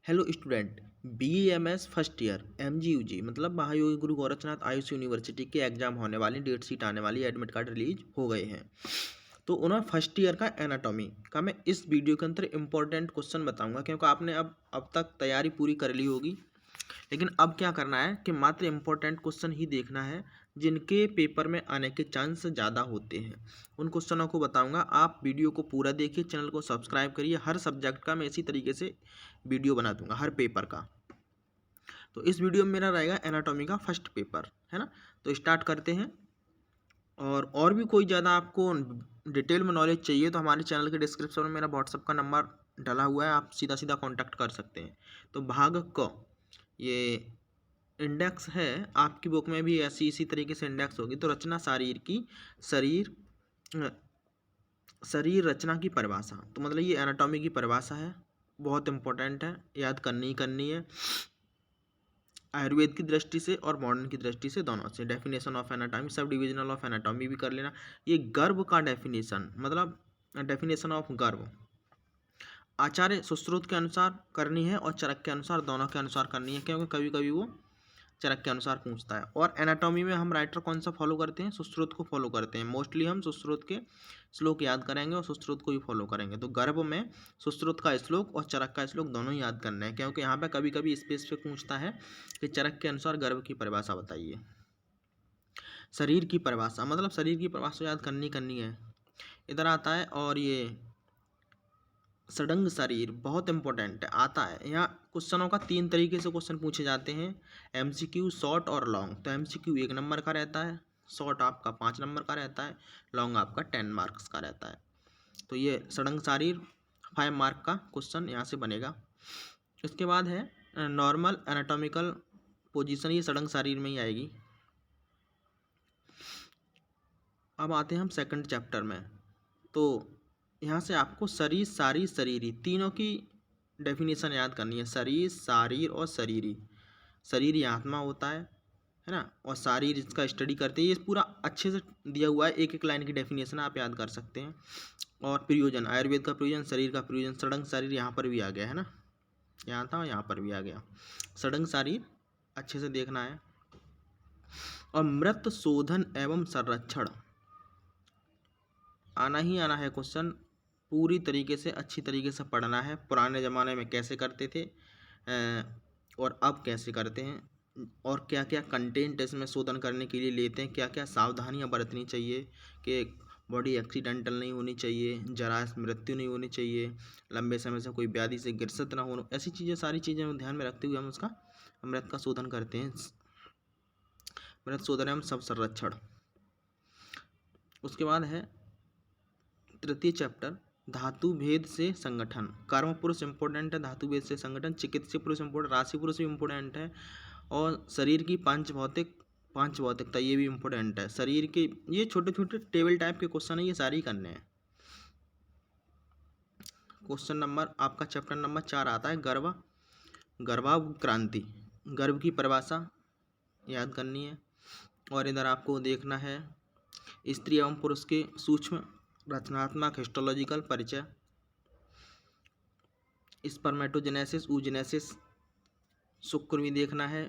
Hello student, BAMS first year MGUG मतलब महायोगी गुरु Gorakhnath Ayush university के एग्जाम होने वाली, डेट शीट आने वाली, एडमिट कार्ड रिलीज हो गए हैं। तो उन्होंने फर्स्ट ईयर का एनाटॉमी का मैं इस वीडियो के अंदर इंपॉर्टेंट क्वेश्चन बताऊंगा, क्योंकि आपने अब तक तैयारी पूरी कर ली होगी। लेकिन अब क्या करना है कि मात्र इम्पोर्टेंट क्वेश्चन ही देखना है जिनके पेपर में आने के चांस ज़्यादा होते हैं। उन क्वेश्चनों को बताऊंगा। आप वीडियो को पूरा देखिए, चैनल को सब्सक्राइब करिए। हर सब्जेक्ट का मैं इसी तरीके से वीडियो बना दूंगा, हर पेपर का। तो इस वीडियो में मेरा रहेगा एनाटॉमी का फर्स्ट पेपर, है ना। तो स्टार्ट करते हैं। और भी कोई ज़्यादा आपको डिटेल में नॉलेज चाहिए तो हमारे चैनल के डिस्क्रिप्शन में मेरा व्हाट्सअप का नंबर डला हुआ है, आप सीधा सीधा कांटेक्ट कर सकते हैं। तो भाग क ये इंडेक्स है, आपकी बुक में भी ऐसी इसी तरीके से इंडेक्स होगी। तो रचना शारीर की शरीर शरीर रचना की परिभाषा, तो मतलब ये एनाटॉमी की परिभाषा है, बहुत इंपॉर्टेंट है, याद करनी ही करनी है। आयुर्वेद की दृष्टि से और मॉडर्न की दृष्टि से, दोनों से। Definition of anatomy, sub divisional of anatomy भी कर लेना। ये गर्भ का डेफिनेशन, मतलब डेफिनेशन ऑफ गर्भ आचार्य सुश्रुत के अनुसार करनी है और चरक के अनुसार, दोनों के अनुसार करनी है, क्योंकि कभी कभी वो चरक के अनुसार पूछता है। और एनाटॉमी में हम राइटर कौन सा फॉलो करते हैं? सुश्रुत को फॉलो करते हैं। मोस्टली हम सुश्रुत के श्लोक याद करेंगे और सुश्रुत को ही फॉलो करेंगे। तो गर्भ में सुश्रुत का श्लोक और चरक का श्लोक दोनों ही याद करने हैं, क्योंकि यहाँ पे कभी कभी स्पेसिफिक पूछता है कि चरक के अनुसार गर्भ की परिभाषा बताइए। शरीर की परिभाषा, मतलब शरीर की परिभाषा याद करनी है, इधर आता है। और ये षडंग शरीर बहुत इंपॉर्टेंट है, आता है यहाँ। क्वेश्चनों का 3 तरीके से क्वेश्चन पूछे जाते हैं, MCQ, शॉर्ट और लॉन्ग। तो MCQ 1 नंबर का रहता है, शॉर्ट आपका 5 नंबर का रहता है, लॉन्ग आपका 10 मार्क्स का रहता है। तो ये षडंग शरीर 5 मार्क का क्वेश्चन यहाँ से बनेगा। इसके बाद है नॉर्मल एनाटॉमिकल पोजीशन, ये षडंग शरीर में ही आएगी। अब आते हैं हम सेकंड चैप्टर में। तो यहाँ से आपको शरीर, सारी, शरीरी, तीनों की डेफिनेशन याद करनी है। शरीर, शारीर और शरीरी। शरीर ये आत्मा होता है ना, और शारीर इसका स्टडी करते हैं। ये पूरा अच्छे से दिया हुआ है, एक एक लाइन की डेफिनेशन आप याद कर सकते हैं। और प्रयोजन, आयुर्वेद का प्रयोजन, शरीर का प्रयोजन, षडंग शरीर यहाँ पर भी आ गया है ना, यहाँ था यहाँ पर भी आ गया। षडंग शरीर अच्छे से देखना है। और मृत शोधन एवं संरक्षण आना ही आना है क्वेश्चन, पूरी तरीके से अच्छी तरीके से पढ़ना है। पुराने ज़माने में कैसे करते थे और अब कैसे करते हैं, और क्या क्या कंटेंट इसमें शोधन करने के लिए लेते हैं, क्या क्या सावधानियां बरतनी चाहिए कि बॉडी एक्सीडेंटल नहीं होनी चाहिए, जरा मृत्यु नहीं होनी चाहिए, लंबे समय से कोई व्याधि से ग्रसित ना हो, ऐसी चीज़ें, सारी चीज़ें ध्यान में रखते हुए हम उसका मृत का शोधन करते हैं। मृत शोधन एवं सब संरक्षण। उसके बाद है तृतीय चैप्टर, धातु भेद से संगठन। कर्म पुरुष इंपॉर्टेंट है, धातु भेद से संगठन। चिकित्सीय पुरुष इंपॉर्टेंट, राशि पुरुष भी इंपॉर्टेंट है। और शरीर की पांच भौतिकता, ये भी इंपॉर्टेंट है। शरीर के ये छोटे छोटे टेबल टाइप के क्वेश्चन है, ये सारे ही करने हैं। क्वेश्चन नंबर आपका चैप्टर नंबर 4 आता है, गर्भाक्रांति, गर्भ की परिभाषा याद करनी है। और इधर आपको देखना है स्त्री एवं पुरुष के सूक्ष्म रचनात्मक हिस्टोलॉजिकल परिचय, स्पर्मेटोजेनेसिस, oogenesis, शुक्र भी देखना है,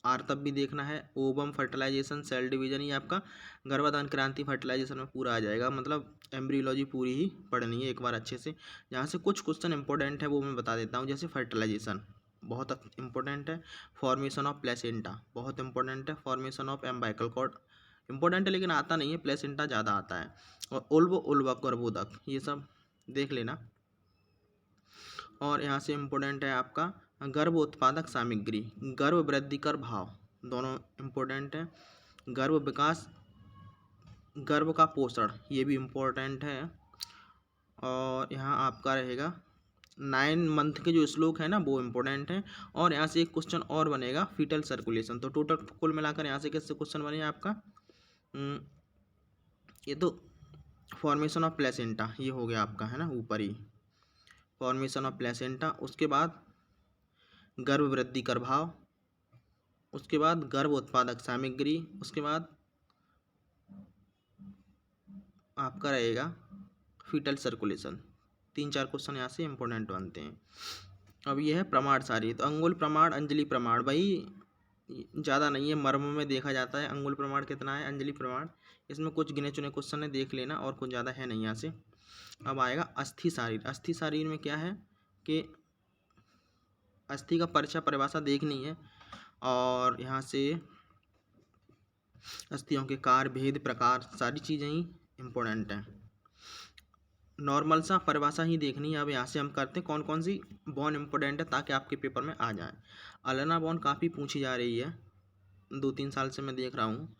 आर्तव भी देखना है, ओवम, फर्टिलाइजेशन, सेल डिवीजन। ये आपका गर्भाधान क्रांति फर्टिलाइजेशन में पूरा आ जाएगा, मतलब एम्ब्रियोलॉजी पूरी ही पढ़नी है एक बार अच्छे से। यहाँ से कुछ क्वेश्चन इंपॉर्टेंट है वो मैं बता देता हूँ, जैसे फर्टिलाइजेशन बहुत इंपॉर्टेंट है। फॉर्मेशन ऑफ प्लेसेंटा बहुत इंपॉर्टेंट है। फॉर्मेशन ऑफ एम्बाइकल कॉर्ड इंपॉर्टेंट है लेकिन आता नहीं है, प्लेसेंटा ज़्यादा आता है। और उल्वक गर्भोदक, ये सब देख लेना। और यहाँ से इम्पोर्टेंट है आपका गर्भ उत्पादक सामग्री, गर्भ वृद्धि कर भाव, दोनों इम्पोर्टेंट है। गर्भ विकास, गर्भ का पोषण, ये भी इम्पोर्टेंट है। और यहाँ आपका रहेगा 9 मंथ के जो श्लोक है ना, वो इम्पोर्टेंट है। और यहाँ से एक क्वेश्चन और बनेगा, फीटल सर्कुलेशन। तो टोटल कुल मिलाकर यहाँ से कैसे क्वेश्चन बने आपका, ये तो फॉर्मेशन ऑफ प्लेसेंटा ये हो गया आपका, है ना, ऊपर ही फॉर्मेशन ऑफ प्लेसेंटा। उसके बाद गर्भ वृद्धि कर भाव, उसके बाद गर्भ उत्पादक सामग्री, उसके बाद आपका रहेगा फीटल सर्कुलेशन। 3-4 क्वेश्चन यहाँ से इंपॉर्टेंट बनते हैं। अब ये है प्रमाण सारी, तो अंगुल प्रमाण, अंजलि प्रमाण, भाई ज़्यादा नहीं है, मर्म में देखा जाता है। अंगुल प्रमाण कितना है, अंजलि प्रमाण, इसमें कुछ गिने चुने क्वेश्चन है, देख लेना, और कुछ ज़्यादा है नहीं यहाँ से। अब आएगा अस्थि शारीर। अस्थि शारीर में क्या है कि अस्थि का परिचय परिभाषा देखनी है, और यहाँ से अस्थियों के कार्य, भेद, प्रकार, सारी चीज़ें ही इम्पोर्टेंट हैं। नॉर्मल सा परिभाषा ही देखनी है। अब यहाँ से हम करते हैं कौन कौन सी बॉन इम्पोर्टेंट है, ताकि आपके पेपर में आ जाए। अलेना बॉन काफ़ी पूछी जा रही है, 2-3 साल से मैं देख रहा हूँ।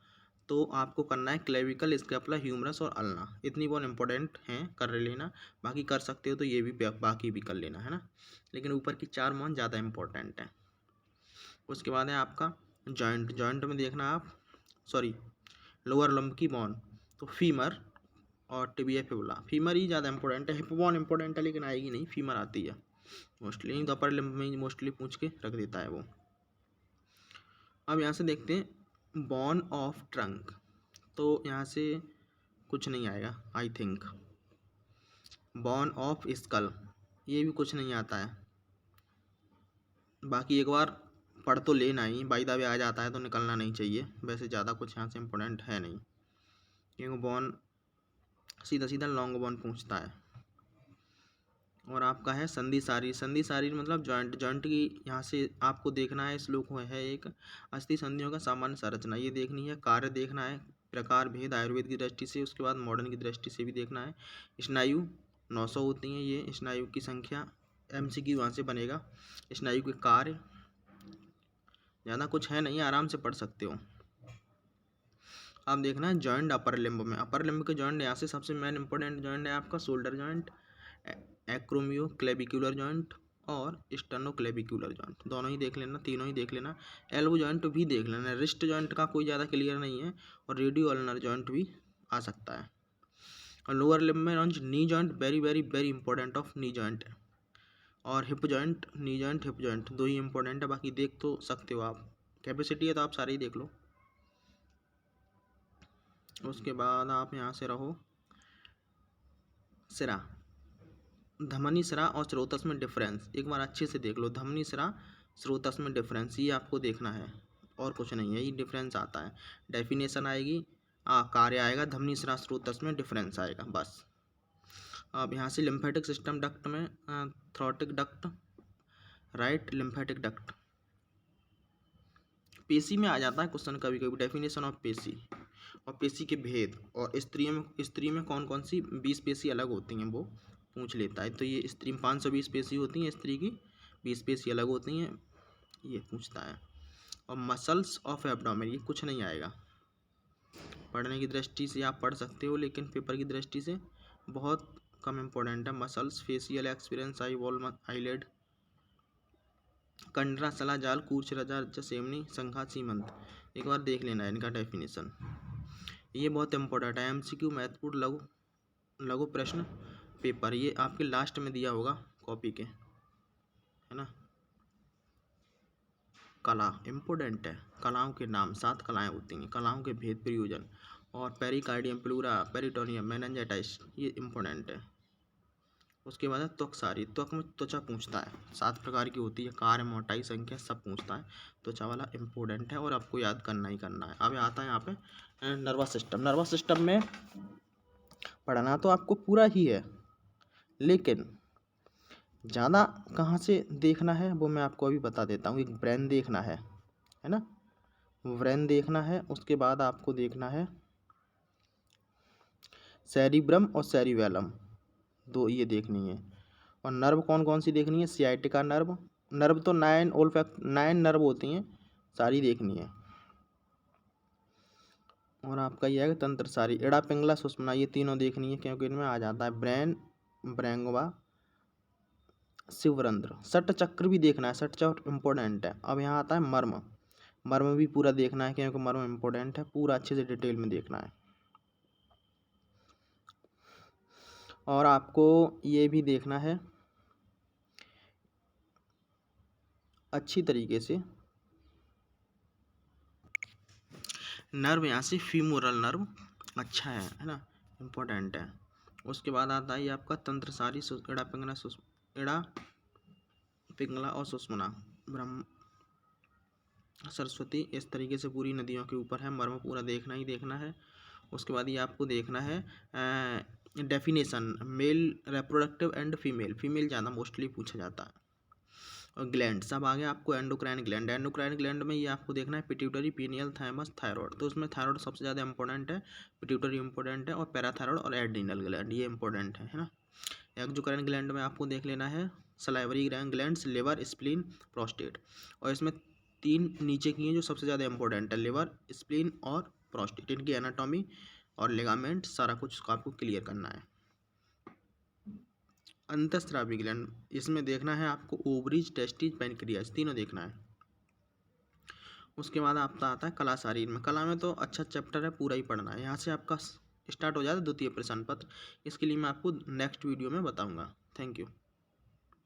तो आपको करना है क्लेविकल, स्कैपुला, ह्यूमरस और अल्ना, इतनी बॉन इम्पोर्टेंट हैं, कर लेना। बाकी कर सकते हो तो ये भी बाकी भी कर लेना, है ना, लेकिन ऊपर की 4 बॉन ज़्यादा इम्पोर्टेंट है। उसके बाद है आपका जॉइंट। जॉइंट में देखना आप, सॉरी, लोअर लंब की बॉन, तो फीमर और टिबिया फिबुला। फीमर ही ज़्यादा इंपॉर्टेंट है, हिप बॉन इंपॉर्टेंट है लेकिन आएगी नहीं, फीमर आती है मोस्टली, नहीं तो अपर लिम्ब में मोस्टली पूछ के रख देता है वो। अब यहाँ से देखते हैं बॉन ऑफ ट्रंक, तो यहाँ से कुछ नहीं आएगा I think. Bon of skull, ये भी कुछ नहीं आता है। बाकी एक बार पढ़ तो लेना ही, बाई द वे आ जाता है तो निकलना नहीं चाहिए। वैसे ज़्यादा कुछ यहाँ से इम्पोर्टेंट है नहीं, क्योंकि बॉन सीधा सीधा लॉन्ग बॉन पूछता है। और आपका है संधि शारीर। संधि शारीर मतलब जॉइंट। जॉइंट की यहाँ से आपको देखना है, श्लोक है एक, अस्थि संधियों का सामान्य संरचना, ये देखनी है। कार्य देखना है, प्रकार, भेद, आयुर्वेद की दृष्टि से। उसके बाद मॉडर्न की दृष्टि से भी देखना है। स्नायु 900 होती हैं, ये स्नायु की संख्या, MCQ वहाँ से बनेगा। स्नायु के कार्य, ज़्यादा कुछ है नहीं, आराम से पढ़ सकते हो। आप देखना है जॉइंट अपर लिम्ब में। अपर लिम्ब के जॉइंट यहाँ से सबसे मेन इंपॉर्टेंट जॉइंट है आपका शोल्डर जॉइंट, एक्रोमियो क्लेविकुलर जॉइंट और स्टर्नो क्लेविकुलर जॉइंट, दोनों ही देख लेना, तीनों ही देख लेना। एल्बो जॉइंट भी देख लेना। रिस्ट जॉइंट का कोई ज़्यादा क्लियर नहीं है, और रेडियो अल्नर जॉइंट भी आ सकता है। और लोअर लिम्ब में knee joint, very very very important of knee joint, और hip joint, knee joint, hip joint, दो ही इंपॉर्टेंट है, बाकी देख तो सकते हो आप, कैपेसिटी है तो आप सारे ही देख लो। उसके बाद आप यहाँ से रहो सिरा। धमनी सिरा और स्रोतस में डिफरेंस एक बार अच्छे से देख लो। धमनी सिरा, स्रोतस में डिफरेंस, ये आपको देखना है, और कुछ नहीं है, ये डिफरेंस आता है। डेफिनेशन आएगी, कार्य आएगा, धमनी सिरा स्रोतस में डिफरेंस आएगा, बस। अब यहाँ से लिम्फेटिक सिस्टम डक्ट में थ्रोटिक डक्ट, राइट लिम्फेटिक डक्ट, पेशी में आ जाता है क्वेश्चन कभी कभी, डेफिनेशन ऑफ पेशी और पेशी के भेद, और स्त्री में कौन कौन सी 20 पेशी अलग होती हैं वो पूछ लेता है। तो ये स्त्री में 520 पेशी होती हैं, स्त्री की 20 पेशी अलग होती हैं, ये पूछता है। और मसल्स ऑफ एब्डोमेन, ये कुछ नहीं आएगा। पढ़ने की दृष्टि से आप पढ़ सकते हो, लेकिन पेपर की दृष्टि से बहुत कम इम्पोर्टेंट है। Muscles, facial experience, eye wall, eyelid, कंडरा, सला, जाल, कूर्च, रजा, जसेमनी, संघा, सीमंत, एक बार देख लेना है इनका डेफिनेशन, ये बहुत इंपॉर्टेंट है। MCQ महत्वपूर्ण लघु प्रश्न पेपर, ये आपके लास्ट में दिया होगा कॉपी के, है ना। कला इम्पोर्टेंट है, कलाओं के नाम, 7 कलाएं होती हैं, कलाओं के भेद, प्रयोजन, और पेरिकार्डियम, प्लूरा, पेरिटोनियम, मेनिंजाइटिस, ये इम्पोर्टेंट है। उसके बाद है त्वक सारी। त्वक में त्वचा पूछता है, 7 प्रकार की होती है, कार्य, मोटाई, संख्या, सब पूछता है। त्वचा वाला इम्पोर्टेंट है और आपको याद करना ही करना है। अब आता है यहाँ पे नर्वस सिस्टम। नर्वस सिस्टम में पढ़ना तो आपको पूरा ही है, लेकिन ज़्यादा कहाँ से देखना है वो मैं आपको अभी बता देता हूँ। एक ब्रेन देखना है ना, ब्रेन देखना है। उसके बाद आपको देखना है सेरिब्रम और सेरिबेलम, दो ये देखनी है। और नर्व कौन कौन सी देखनी है, सियाटिका नर्व, नर्व तो 9 नर्व होती हैं, सारी देखनी है। और आपका यह है तंत्र सारी, एड़ा, पिंगला, सुषुम्ना, ये तीनों देखनी है, क्योंकि इनमें आ जाता है ब्रेन, ब्रैंगवा, शिवरंध्र। सट चक्र भी देखना है, सट चक्र इम्पोर्टेंट है। अब यहाँ आता है मर्म। मर्म भी पूरा देखना है, क्योंकि मर्म इम्पोर्टेंट है, पूरा अच्छे से डिटेल में देखना है। और आपको ये भी देखना है अच्छी तरीके से, नर्व यहाँ से फीमोरल नर्व अच्छा है ना, इम्पोर्टेंट है। उसके बाद आता है आपका तंत्र सारी, एड़ा, पिंगला, एड़ा, पिंगला और सुषमना। ब्रह्म सरस्वती इस तरीके से पूरी नदियों के ऊपर है। मर्म पूरा देखना ही देखना है। उसके बाद ये आपको देखना है definition male reproductive and female. Female ज़्यादा मोस्टली पूछा जाता है। और ग्लैंड सब आगे आपको एंडोक्राइन ग्लैंड। एंडोक्राइन ग्लैंड में ये आपको देखना है पिट्यूटरी, पीनियल, थाइमस, थायराइड। तो उसमें थायराइड सबसे ज़्यादा इंपॉर्टेंट है, पिट्यूटरी इंपॉर्टेंट है और पैराथायराइड और एड्रीनल ग्लैंड ये इंपॉर्टेंट है ना। एक्सोक्राइन ग्लैंड में आपको देख लेना है salivary glands, liver, spleen, prostate. और इसमें 3 नीचे की हैं जो सबसे ज़्यादा इंपॉर्टेंट है, लिवर, स्प्लीन और प्रोस्टेट। इनकी एनाटॉमी और लिगामेंट सारा कुछ आपको क्लियर करना है। अंतःस्रावी ग्लैंड इसमें देखना है आपको ओवरीज, टेस्टिज, पैनक्रियाज तीनों देखना है। उसके बाद आपका आता है कला शारीर में। कला में तो अच्छा चैप्टर है, पूरा ही पढ़ना है। यहाँ से आपका स्टार्ट हो जाता है द्वितीय प्रश्न पत्र। इसके लिए मैं आपको नेक्स्ट वीडियो में बताऊँगा। Thank you.